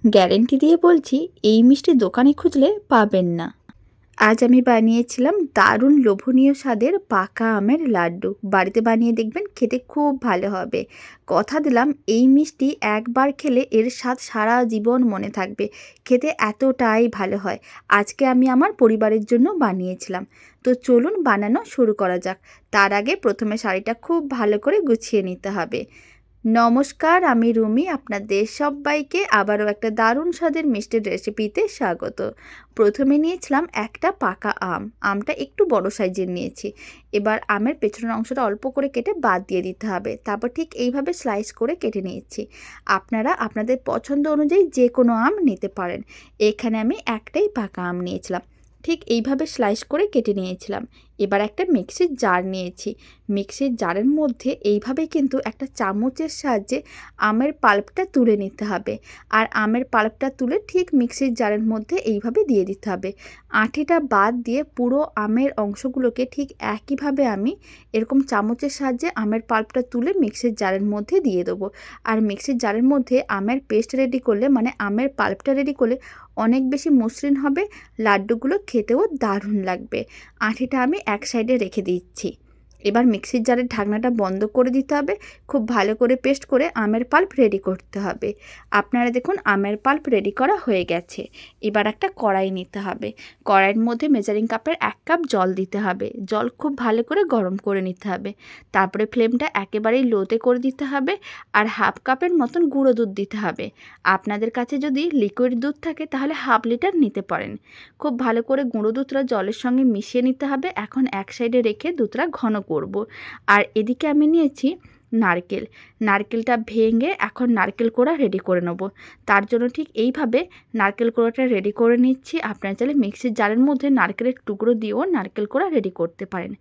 Guarantee দিয়ে বলছি এই মিষ্টি দোকানে খুঁজলে পাবেন না। আজ আমি বানিয়েছিলাম দারুণ লোভনীয় স্বাদের পাকা আমের লাড্ডু। বাড়িতে বানিয়ে দেখবেন, খেতে খুব ভালো হবে। কথা দিলাম এই মিষ্টি একবার খেলে এর স্বাদ সারা জীবন মনে থাকবে। খেতে এতটাই ভালো হয়। আজকে আমি আমার পরিবারের জন্য বানিয়েছিলাম। তো চলুন বানানো শুরু করা যাক। তার আগে প্রথমে শাড়িটা খুব ভালো করে গুছিয়ে নিতে হবে। নমস্কার, আমি রুমি। আপনাদের সবাইকে আবারও একটা দারুণ স্বাদের মিষ্টির রেসিপিতে স্বাগত। প্রথমে নিয়েছিলাম একটা পাকা আম। আমটা একটু বড় সাইজের নিয়েছি। এবার আমের পেছনের অংশটা অল্প করে কেটে বাদ দিয়ে দিতে হবে। তারপর ঠিক এইভাবে স্লাইস করে কেটে নিয়েছি। আপনারা আপনাদের পছন্দ অনুযায়ী যে কোনো আম নিতে পারেন। এখানে আমি একটাই পাকা আম নিয়েছিলাম। ঠিক এইভাবে স্লাইস করে কেটে নিয়েছিলাম। এবার একটা মিক্সির জার নিয়েছি। মিক্সির জারের মধ্যে এইভাবে কিন্তু একটা চামচের সাহায্যে আমের পাল্পটা তুলে নিতে হবে। আর আমের পাল্পটা তুলে ঠিক মিক্সির জারের মধ্যে এইভাবে দিয়ে দিতে হবে। আঁটিটা বাদ দিয়ে পুরো আমের অংশগুলোকে ঠিক একইভাবে আমি এরকম চামচের সাহায্যে আমের পাল্পটা তুলে মিক্সির জারের মধ্যে দিয়ে দেবো। আর মিক্সির জারের মধ্যে আমের পেস্ট রেডি করলে, মানে আমের পাল্পটা রেডি করলে অনেক বেশি মসৃণ হবে। লাড্ডুগুলো খেতেও দারুণ লাগবে। আঁটিটা আমি এক সাইডে রেখে দিচ্ছি। এবার মিক্সির জারের ঢাকনাটা বন্ধ করে দিতে হবে। খুব ভালো করে পেস্ট করে আমের পাল্প রেডি করতে হবে। আপনারা দেখুন আমের পাল্প রেডি করা হয়ে গেছে। এবার একটা কড়াই নিতে হবে। কড়াইয়ের মধ্যে মেজারিং কাপের 1 কাপ জল দিতে হবে। জল খুব ভালো করে গরম করে নিতে হবে। তারপরে ফ্লেমটা একেবারেই লোতে করে দিতে হবে। আর 1/2 কাপের মতন গুঁড়ো দুধ দিতে হবে। আপনাদের কাছে যদি লিকুইড দুধ থাকে তাহলে 1/2 লিটার নিতে পারেন। খুব ভালো করে গুঁড়ো দুধটা জলের সঙ্গে মিশিয়ে নিতে হবে। এখন এক সাইডে রেখে দুধটা ঘন করব। আর এদিকে আমি নিয়েছি নারকেলটা ভেঙে এখন নারকেল কোড়া রেডি করে নেব। তার জন্য ঠিক এইভাবে নারকেল কোড়াটা রেডি করে নিচ্ছি। আপনারা চাইলে মিক্সির জারের মধ্যে নারকেলের টুকরো দিয়েও নারকেল কোড়া রেডি করতে পারেন।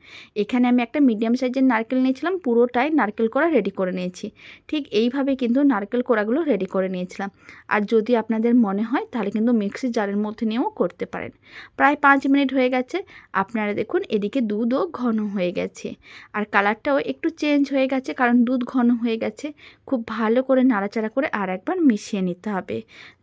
এখানে আমি একটা মিডিয়াম সাইজের নারকেল নিয়েছিলাম, পুরোটাই নারকেল কোড়া রেডি করে নিয়েছি। ঠিক এইভাবে কিন্তু নারকেল কোড়াগুলো রেডি করে নিয়েছিলাম। আর যদি আপনাদের মনে হয় তাহলে কিন্তু মিক্সির জারের মধ্যে নিয়েও করতে পারেন। প্রায় 5 মিনিট হয়ে গেছে। আপনারা দেখুন এদিকে দুধও ঘন হয়ে গেছে। আর কালারটাও একটু চেঞ্জ হয়ে গেছে, কারণ দুধ ঘন হয়ে গেছে। খুব ভালো করে নাড়াচাড়া করে আর একবার মিশিয়ে নিতে হবে।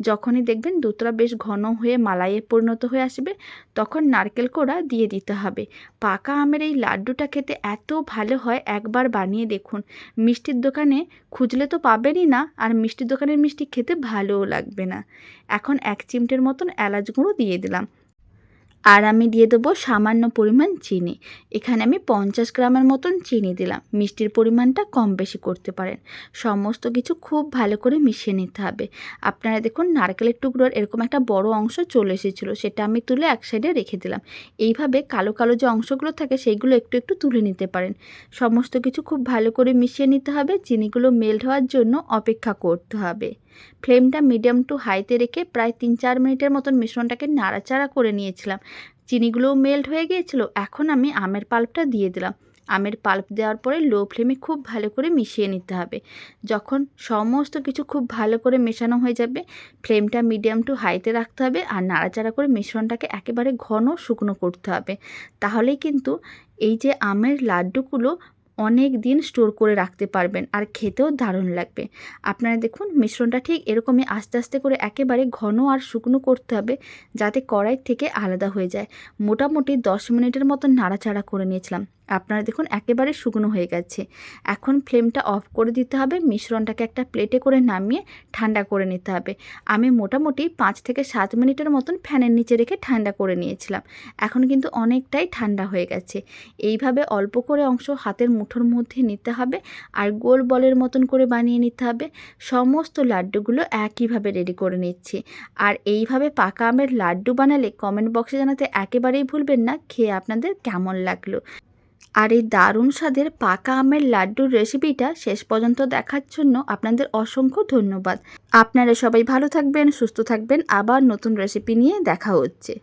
যখনই দেখবেন দুধটা বেশ ঘন হয়ে মালাইয়ে পরিণত হয়ে আসবে, তখন নারকেল কোড়া দিয়ে দিতে হবে। পাকা আমের এই লাড্ডুটা খেতে এত ভালো হয়, একবার বানিয়ে দেখুন। মিষ্টির দোকানে খুঁজলে তো পাবেনই না, আর মিষ্টির দোকানের মিষ্টি খেতে ভালোও লাগবে না। এখন 1 চিমটের মতন এলাচ গুঁড়ো দিয়ে দিলাম। আর আমি দিয়ে দেবো সামান্য পরিমাণ চিনি। এখানে আমি 50 গ্রামের মতন চিনি দিলাম। মিষ্টির পরিমাণটা কম বেশি করতে পারেন। সমস্ত কিছু খুব ভালো করে মিশিয়ে নিতে হবে। আপনারা দেখুন নারকেলের টুকরোর এরকম একটা বড় অংশ চলে এসেছিলো, সেটা আমি তুলে এক সাইডে রেখে দিলাম। এইভাবে কালো কালো যে অংশগুলো থাকে সেইগুলো একটু একটু তুলে নিতে পারেন। সমস্ত কিছু খুব ভালো করে মিশিয়ে নিতে হবে। চিনিগুলো মেল্ট হওয়ার জন্য অপেক্ষা করতে হবে। ফ্লেমটা মিডিয়াম টু হাইতে রেখে প্রায় 3-4 মিনিটের মতন মিশ্রণটাকে নাড়াচাড়া করে নিয়েছিলাম। চিনিগুলোও মেল্ট হয়ে গিয়েছিল। এখন আমি আমের পাল্পটা দিয়ে দিলাম। আমের পাল্প দেওয়ার পরে লো ফ্লেমে খুব ভালো করে মিশিয়ে নিতে হবে। যখন সমস্ত কিছু খুব ভালো করে মেশানো হয়ে যাবে, ফ্লেমটা মিডিয়াম টু হাইতে রাখতে হবে। আর নাড়াচাড়া করে মিশ্রণটাকে একেবারে ঘন শুকনো করতে হবে। তাহলেই কিন্তু এই যে আমের লাড্ডুগুলো অনেক দিন স্টোর করে রাখতে পারবেন, আর খেতেও দারুণ লাগবে। আপনারা দেখুন মিশ্রণটা ঠিক এরকমই আস্তে আস্তে করে একেবারে ঘন আর শুকনো করতে হবে, যাতে কড়াই থেকে আলাদা হয়ে যায়। মোটামুটি 10 মিনিটের মতো নাড়াচাড়া করে নিয়েছিলাম। আপনারা দেখুন একেবারে শুকনো হয়ে গেছে। এখন ফ্লেমটা অফ করে দিতে হবে। মিশ্রণটাকে একটা প্লেটে করে নামিয়ে ঠান্ডা করে নিতে হবে। আমি মোটামুটি 5 থেকে 7 মিনিটের মতন ফ্যানের নিচে রেখে ঠান্ডা করে নিয়েছিলাম। এখন কিন্তু অনেকটাই ঠান্ডা হয়ে গেছে। এইভাবে অল্প করে অংশ হাতের মুঠোর মধ্যে নিতে হবে আর গোল বলের মতন করে বানিয়ে নিতে হবে। সমস্ত লাড্ডুগুলো একইভাবে রেডি করে নিচ্ছি। আর এইভাবে পাকা আমের লাড্ডু বানালে কমেন্ট বক্সে জানাতে একেবারেই ভুলবেন না খেয়ে আপনাদের কেমন লাগলো। আর এই দারুণ স্বাদের পাকা আমের লাড্ডুর রেসিপিটা শেষ পর্যন্ত দেখার জন্য আপনাদের অসংখ্য ধন্যবাদ। আপনারা সবাই ভালো থাকবেন, সুস্থ থাকবেন। আবার নতুন রেসিপি নিয়ে দেখা হচ্ছে।